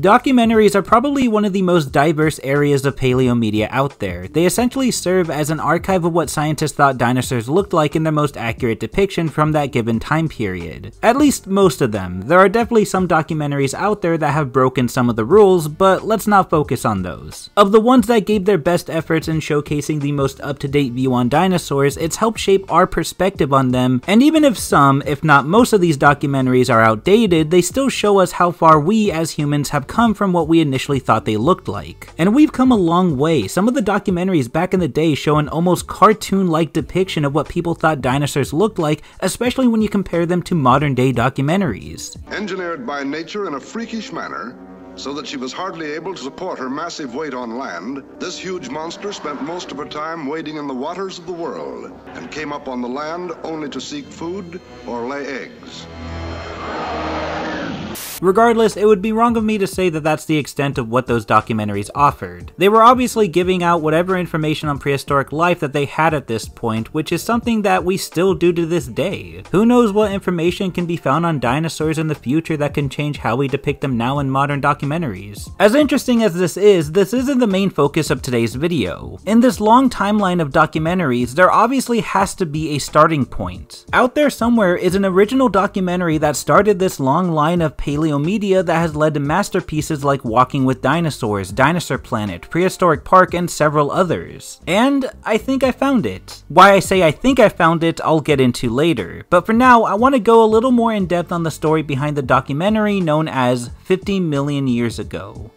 Documentaries are probably one of the most diverse areas of paleo media out there. They essentially serve as an archive of what scientists thought dinosaurs looked like in their most accurate depiction from that given time period. At least most of them. There are definitely some documentaries out there that have broken some of the rules, but let's not focus on those. Of the ones that gave their best efforts in showcasing the most up-to-date view on dinosaurs, it's helped shape our perspective on them, and even if some, if not most of these documentaries are outdated, they still show us how far we as humans have come from what we initially thought they looked like. And we've come a long way. Some of the documentaries back in the day show an almost cartoon-like depiction of what people thought dinosaurs looked like, especially when you compare them to modern-day documentaries. Engineered by nature in a freakish manner, so that she was hardly able to support her massive weight on land, this huge monster spent most of her time wading in the waters of the world, and came up on the land only to seek food or lay eggs. Regardless, it would be wrong of me to say that that's the extent of what those documentaries offered. They were obviously giving out whatever information on prehistoric life that they had at this point, which is something that we still do to this day. Who knows what information can be found on dinosaurs in the future that can change how we depict them now in modern documentaries. As interesting as this isn't the main focus of today's video. In this long timeline of documentaries, there obviously has to be a starting point. Out there somewhere is an original documentary that started this long line of paleo media that has led to masterpieces like Walking with Dinosaurs, Dinosaur Planet, Prehistoric Park, and several others. And I think I found it. Why I say I think I found it, I'll get into later. But for now, I want to go a little more in depth on the story behind the documentary known as 50 Million Years Ago.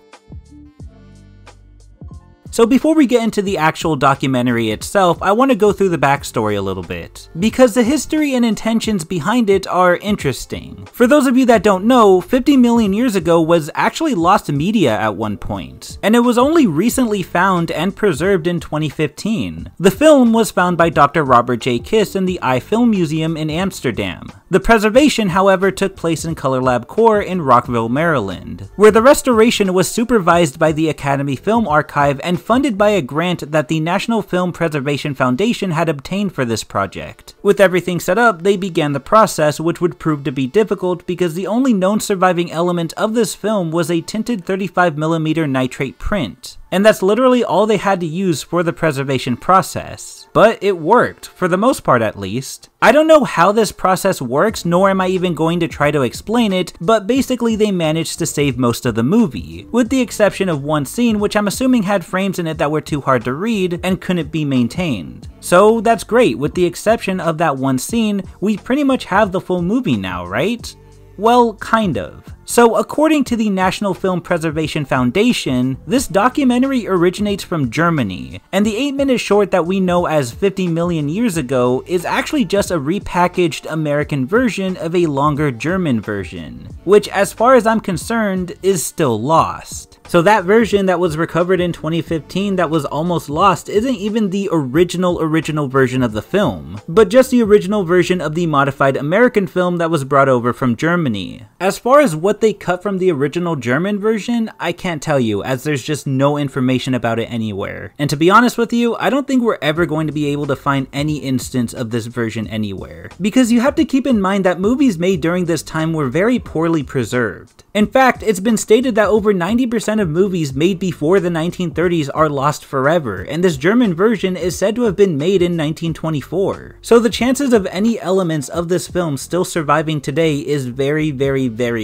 So before we get into the actual documentary itself, I want to go through the backstory a little bit, because the history and intentions behind it are interesting. For those of you that don't know, 50 million years ago was actually lost media at one point, and it was only recently found and preserved in 2015. The film was found by Dr. Robert J. Kiss in the Eye Film Museum in Amsterdam. The preservation, however, took place in Color Lab Corps in Rockville, Maryland, where the restoration was supervised by the Academy Film Archive and funded by a grant that the National Film Preservation Foundation had obtained for this project. With everything set up, they began the process, which would prove to be difficult because the only known surviving element of this film was a tinted 35mm nitrate print. And that's literally all they had to use for the preservation process. But it worked, for the most part at least. I don't know how this process works, nor am I even going to try to explain it, but basically they managed to save most of the movie, with the exception of one scene which I'm assuming had frames in it that were too hard to read and couldn't be maintained. So that's great, with the exception of that one scene, we pretty much have the full movie now, right? Well, kind of. So according to the National Film Preservation Foundation, this documentary originates from Germany, and the 8-minute short that we know as 50 Million Years Ago is actually just a repackaged American version of a longer German version, which as far as I'm concerned is still lost. So that version that was recovered in 2015 that was almost lost isn't even the original version of the film, but just the original version of the modified American film that was brought over from Germany. As far as what they cut from the original German version, I can't tell you, as there's just no information about it anywhere. And to be honest with you, I don't think we're ever going to be able to find any instance of this version anywhere. Because you have to keep in mind that movies made during this time were very poorly preserved. In fact, it's been stated that over 90% of movies made before the 1930s are lost forever, and this German version is said to have been made in 1924. So the chances of any elements of this film still surviving today is very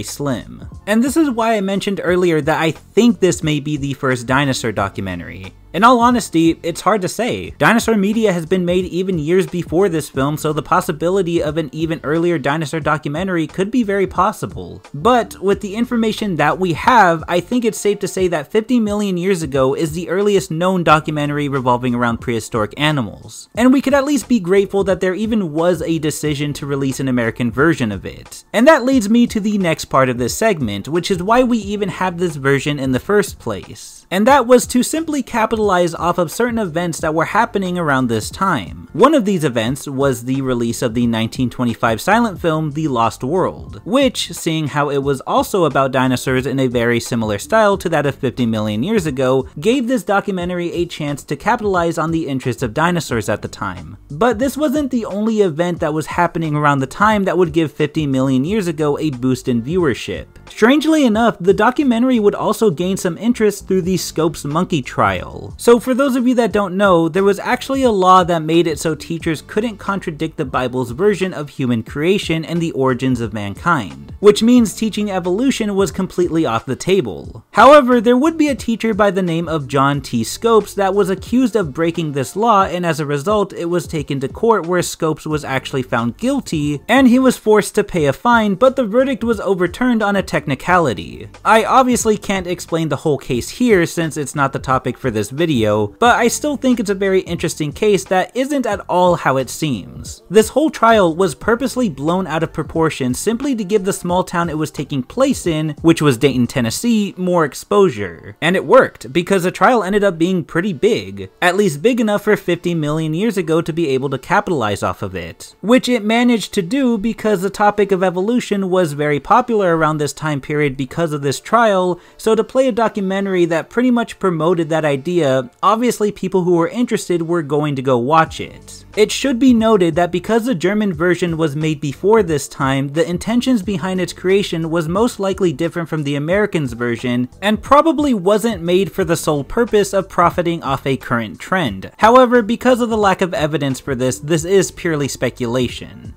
slim. And this is why I mentioned earlier that I think this may be the first dinosaur documentary. In all honesty, it's hard to say. Dinosaur media has been made even years before this film, so the possibility of an even earlier dinosaur documentary could be very possible. But with the information that we have, I think it's safe to say that 50 million years ago is the earliest known documentary revolving around prehistoric animals. And we could at least be grateful that there even was a decision to release an American version of it. And that leads me to the next part of this segment, which is why we even have this version in the first place. And that was to simply capitalize off of certain events that were happening around this time. One of these events was the release of the 1925 silent film The Lost World, which, seeing how it was also about dinosaurs in a very similar style to that of 50 million years ago, gave this documentary a chance to capitalize on the interest of dinosaurs at the time. But this wasn't the only event that was happening around the time that would give 50 million years ago a boost in viewership. Strangely enough, the documentary would also gain some interest through the Scopes monkey trial. So for those of you that don't know, there was actually a law that made it so teachers couldn't contradict the Bible's version of human creation and the origins of mankind, which means teaching evolution was completely off the table. However, there would be a teacher by the name of John T. Scopes that was accused of breaking this law, and as a result, it was taken to court where Scopes was actually found guilty, and he was forced to pay a fine, but the verdict was overturned on a technicality. I obviously can't explain the whole case here since it's not the topic for this video, but I still think it's a very interesting case that isn't at all how it seems. This whole trial was purposely blown out of proportion simply to give the small town it was taking place in, which was Dayton, Tennessee, more exposure. And it worked, because the trial ended up being pretty big, at least big enough for 50 million years ago to be able to capitalize off of it, which it managed to do because the topic of evolution was very popular around this time period because of this trial, so to play a documentary that pretty much promoted that idea, obviously people who were interested were going to go watch it. It should be noted that because the German version was made before this time, the intentions behind its creation was most likely different from the American's version, and probably wasn't made for the sole purpose of profiting off a current trend. However, because of the lack of evidence for this is purely speculation.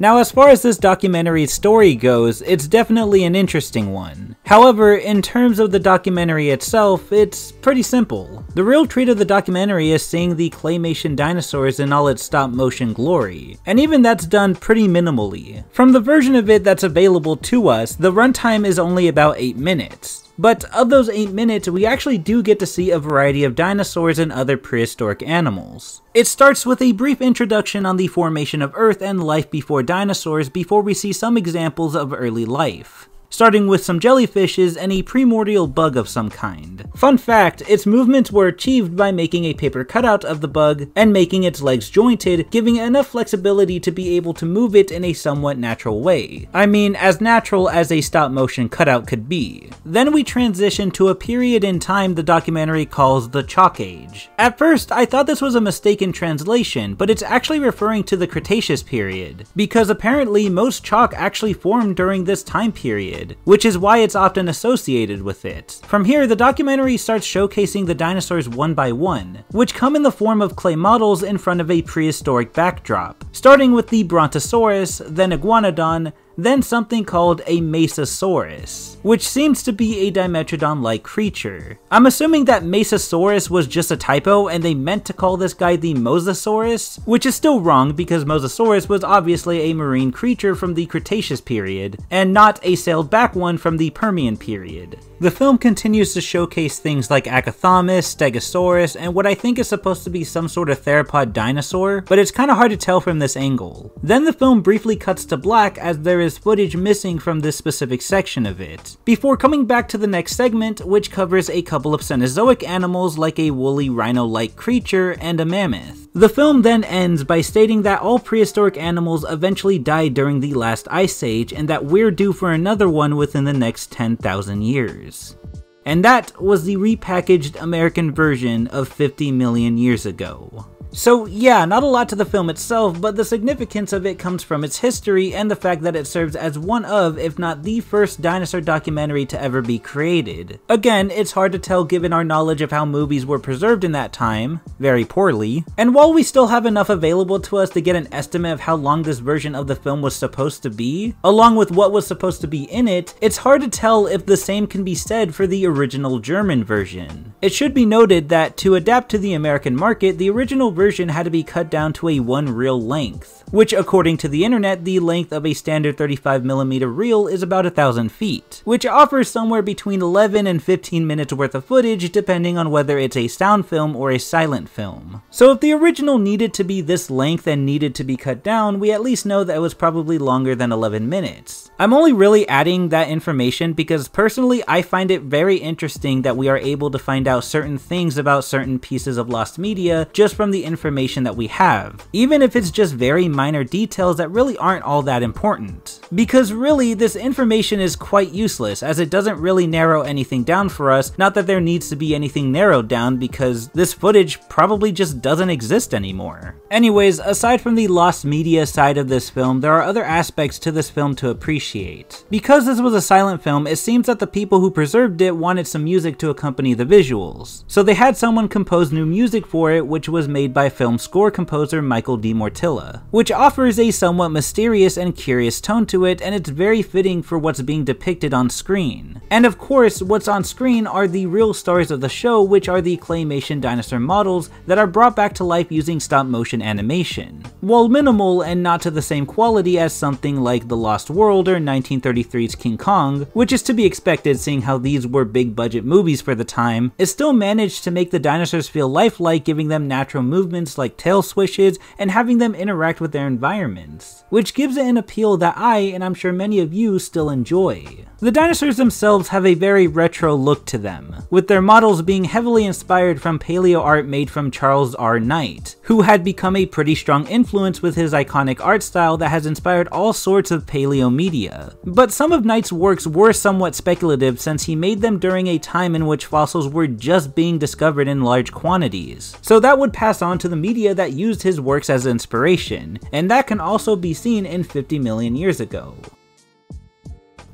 Now, as far as this documentary's story goes, it's definitely an interesting one. However, in terms of the documentary itself, it's pretty simple. The real treat of the documentary is seeing the claymation dinosaurs in all its stop motion glory, and even that's done pretty minimally. From the version of it that's available to us, the runtime is only about 8 minutes. But of those 8 minutes, we actually do get to see a variety of dinosaurs and other prehistoric animals. It starts with a brief introduction on the formation of Earth and life before dinosaurs before we see some examples of early life, starting with some jellyfishes and a primordial bug of some kind. Fun fact, its movements were achieved by making a paper cutout of the bug and making its legs jointed, giving it enough flexibility to be able to move it in a somewhat natural way. I mean, as natural as a stop motion cutout could be. Then we transition to a period in time the documentary calls the Chalk Age. At first, I thought this was a mistaken translation, but it's actually referring to the Cretaceous period, because apparently most chalk actually formed during this time period, which is why it's often associated with it. From here, the documentary starts showcasing the dinosaurs one by one, which come in the form of clay models in front of a prehistoric backdrop, starting with the Brontosaurus, then Iguanodon, then something called a Mesosaurus, which seems to be a Dimetrodon-like creature. I'm assuming that Mesosaurus was just a typo and they meant to call this guy the Mosasaurus, which is still wrong because Mosasaurus was obviously a marine creature from the Cretaceous period, and not a sailed back one from the Permian period. The film continues to showcase things like Acathomus, Stegosaurus, and what I think is supposed to be some sort of theropod dinosaur, but it's kinda hard to tell from this angle. Then the film briefly cuts to black as there is footage missing from this specific section of it, before coming back to the next segment, which covers a couple of Cenozoic animals like a woolly rhino-like creature and a mammoth. The film then ends by stating that all prehistoric animals eventually died during the last ice age and that we're due for another one within the next 10,000 years. And that was the repackaged American version of 50 million years ago. So yeah, not a lot to the film itself, but the significance of it comes from its history and the fact that it serves as one of, if not the first dinosaur documentary to ever be created. Again, it's hard to tell given our knowledge of how movies were preserved in that time, very poorly, and while we still have enough available to us to get an estimate of how long this version of the film was supposed to be, along with what was supposed to be in it, it's hard to tell if the same can be said for the original German version. It should be noted that to adapt to the American market, the original version had to be cut down to a 1 reel length, which according to the internet, the length of a standard 35mm reel is about 1,000 feet, which offers somewhere between 11 and 15 minutes worth of footage depending on whether it's a sound film or a silent film. So if the original needed to be this length and needed to be cut down, we at least know that it was probably longer than 11 minutes. I'm only really adding that information because personally I find it very interesting that we are able to find out certain things about certain pieces of lost media just from the information that we have, even if it's just very minor details that really aren't all that important. Because really, this information is quite useless, as it doesn't really narrow anything down for us, not that there needs to be anything narrowed down, because this footage probably just doesn't exist anymore. Anyways, aside from the lost media side of this film, there are other aspects to this film to appreciate. Because this was a silent film, it seems that the people who preserved it wanted some music to accompany the visuals. So they had someone compose new music for it, which was made by film score composer Michael D. Mortilla, which offers a somewhat mysterious and curious tone to it, and it's very fitting for what's being depicted on screen. And of course, what's on screen are the real stars of the show, which are the claymation dinosaur models that are brought back to life using stop motion animation. While minimal and not to the same quality as something like The Lost World or 1933's King Kong, which is to be expected seeing how these were big budget movies for the time, it still managed to make the dinosaurs feel lifelike, giving them natural movements like tail swishes and having them interact with their environments, which gives it an appeal that I, and I'm sure many of you, still enjoy. The dinosaurs themselves have a very retro look to them, with their models being heavily inspired from paleo art made from Charles R. Knight, who had become a pretty strong influence with his iconic art style that has inspired all sorts of paleo media. But some of Knight's works were somewhat speculative since he made them during a time in which fossils were just being discovered in large quantities, so that would pass on to the media that used his works as inspiration, and that can also be seen in 50 million years ago.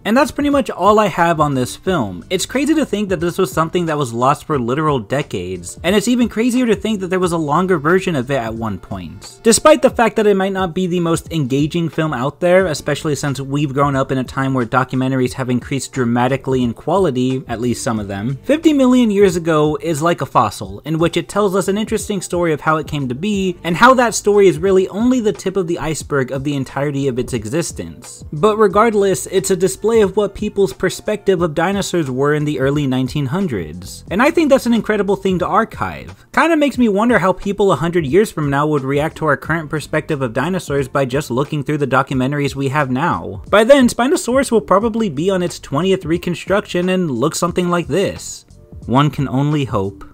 And that's pretty much all I have on this film. It's crazy to think that this was something that was lost for literal decades, and it's even crazier to think that there was a longer version of it at one point. Despite the fact that it might not be the most engaging film out there, especially since we've grown up in a time where documentaries have increased dramatically in quality, at least some of them, 50 million years ago is like a fossil, in which it tells us an interesting story of how it came to be, and how that story is really only the tip of the iceberg of the entirety of its existence. But regardless, it's a display of what people's perspective of dinosaurs were in the early 1900s. And I think that's an incredible thing to archive. Kinda makes me wonder how people 100 years from now would react to our current perspective of dinosaurs by just looking through the documentaries we have now. By then, Spinosaurus will probably be on its 20th reconstruction and look something like this. One can only hope.